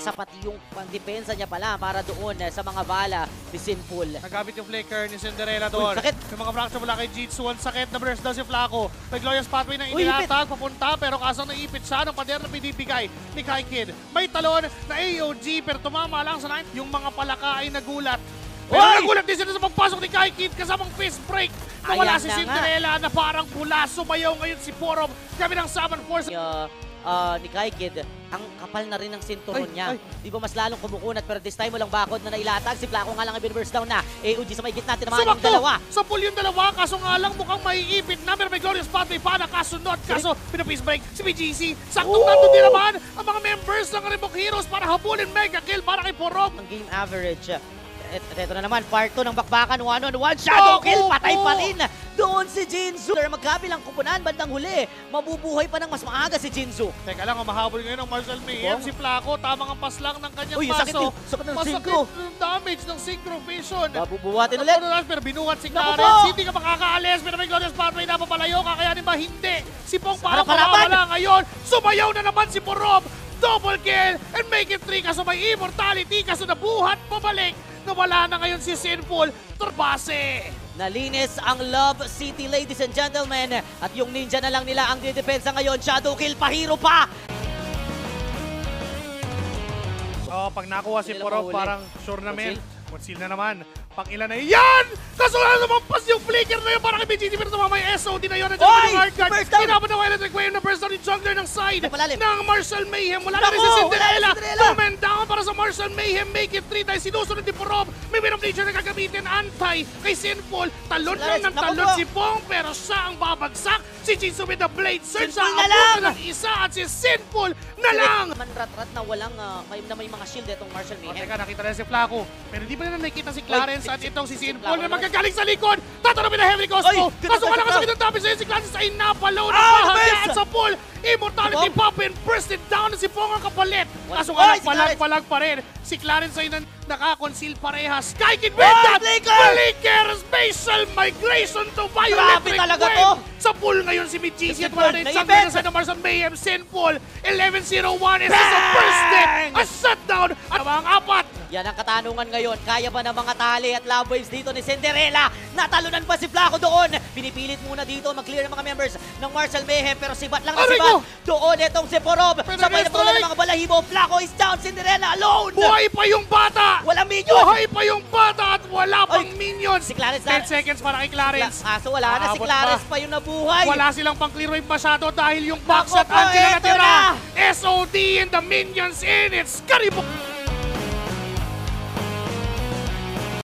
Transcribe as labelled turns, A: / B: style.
A: sapat yung depensa niya pala para doon sa mga bala ni Sinful.
B: Nagamit yung flicker ni Cinderella doon.
A: Uy, sakit.
B: May mga fracture mula kay Jitsu. Ang sakit na burst daw si Flaco. May glorious pathway na
A: Uy,
B: inilatag papunta pero kasang naipit siya ng pader na binibigay ni Kai Kid. May talon na AOG pero tumama lang sa line. Yung mga palaka ay nagulat. Pero
A: Uy!
B: nagulat din sila sa pagpasok ni Kai Kid kasamang fist break. Nawala
A: Ayan
B: si
A: na
B: Cinderella na parang pula. Sumayaw ngayon si Porob. Kami ng Summon Force.
A: Ni Kai Kid, ang kapal na rin ng sinturon
B: Ay,
A: niya.
B: ay.
A: Di ba mas lalong kumukunat pero this time walang bakod na nailatag. Si Flaco nga lang ang binburst down na. AOG sa may gitna, tinamaan yung
B: Sumakto!
A: dalawa.
B: Sa pool yung dalawa, kaso nga lang mukhang maiipit na. Pero may glorious pathway pa na kasunod. Kaso pinapis break si BGC. Saktong nandun din naman ang mga members ng Reebok Heroes para habulin mega kill para kay Porob.
A: Ang game average. Ito na naman, part 2 ng bakbakan, 1-on-1, shadow kill, patay pa rin. Doon si Jinzu. Magkabilang kupunan, bandang huli. Mabubuhay pa ng mas maaga si Jinzu.
B: Teka lang, mahabol ngayon ng Marshall Mayhem. Si Flaco, tamang ang pas lang ng kanyang
A: Uy, sakit
B: paso.
A: ng
B: Masakit
A: synchro.
B: yung damage ng Synchro Vision.
A: Mabubuhatin ulit.
B: Pero binuhat si
A: Naku
B: Clarence.
A: po!
B: Hindi ka makakaalis. Pero may glorious pathway na papalayo. Kakayanin ba? Hindi. Si Pong parang
A: Harap-harapan!
B: mawawala ngayon. Sumayaw na naman si Porob. Double kill and make it 3 kaso may immortality. Kaso nabuhat pabalik. Nawala na ngayon si Sinful. Turbase.
A: Nalinis ang Love City, ladies and gentlemen. At yung ninja na lang nila ang didepensa ngayon. Shadow kill, pahiro pa!
B: Oh, pag nakuha si
A: Hindi nila
B: Porob,
A: mahuli.
B: parang sure na men.
A: Conceal?
B: Conceal na naman. Pang ilan na yan! Kaso na lumampas yung flicker na yun para kay BGC pero tumama yung SOD na yun. Nandiyan
A: Oy!
B: naman yung hard card.
A: First down!
B: Kinaban na electric wave na first down yung jungler ng side
A: Napalalim.
B: ng Marshall Mayhem. Wala na rin
A: Naku!
B: si
A: Wala
B: Cinderella.
A: na si Cinderella.
B: 2 men down para sa Marshall Mayhem. Make it 3 dahil sinusunod ni Porob. May Venom Nature na gagamitin. Antay kay Sinful. Talon lang ng
A: Naku
B: talon
A: po.
B: si Pong pero siya ang babagsak. Si Jinsu with the blade surge
A: Sinful
B: sa
A: na lang!
B: abutan ng isa at si Sinful na lang.
A: Manrat-rat na walang, may mga shield itong Marshall
B: O,
A: Mayhem.
B: teka, nakita na si Flaco. Pero di ba na nakikita si Clarence
A: Oy,
B: at itong si
A: si
B: Sinful
A: Flaco
B: na
A: naman.
B: magagaling sa likod. Tatanapin na Heavy Cosmo.
A: Oy, ganun
B: Kaso wala
A: talaga.
B: kasakit ng tapis sa'yo si Clarence ay napalaw na
A: Ah,
B: bahagya
A: nice!
B: at sa pool. Immortality
A: Pong?
B: pop and burst it down na si Pong ang kapalit. Kaso
A: Oy,
B: wala
A: si Clarence.
B: palag pa rin. Si Clarence ay naka-conceal parehas. Sky Kid
A: Oy,
B: with that!
A: Flicker!
B: Flicker! Spatial migration to Violet
A: Grabe talaga to.
B: Sa pool ngayon si BGC at
A: Sinful,
B: wala rin
A: naibig.
B: jungler na sa Marshall Mayhem. Sinful 11-0-1 is this a first hit? A shutdown at mga apat.
A: Yan ang katanungan ngayon. Kaya ba ng mga tali at love waves dito ni Cinderella? Natalunan pa si Flaco doon. Pinipilit muna dito mag-clear ng mga members ng Marshall Mayhem. Pero sibat lang na
B: Aray
A: sibat.
B: ko!
A: Doon itong si Porob.
B: Pero
A: Sabay na
B: strike!
A: pula ng mga balahibo. Flaco is down. Cinderella alone.
B: Buhay pa yung bata!
A: Walang minion.
B: Buhay pa yung bata at wala pang minions!
A: Si Clarence
B: 10 seconds para kay Clarence.
A: Kaso wala na. Si
B: Aabot
A: Clarence
B: pa.
A: pa yung nabuhay.
B: Wala silang pang clear wave masyado dahil yung
A: Nako
B: backshot
A: po,
B: ang sila
A: eto
B: natira.
A: na!
B: SOD and the minions in. It's Karibok!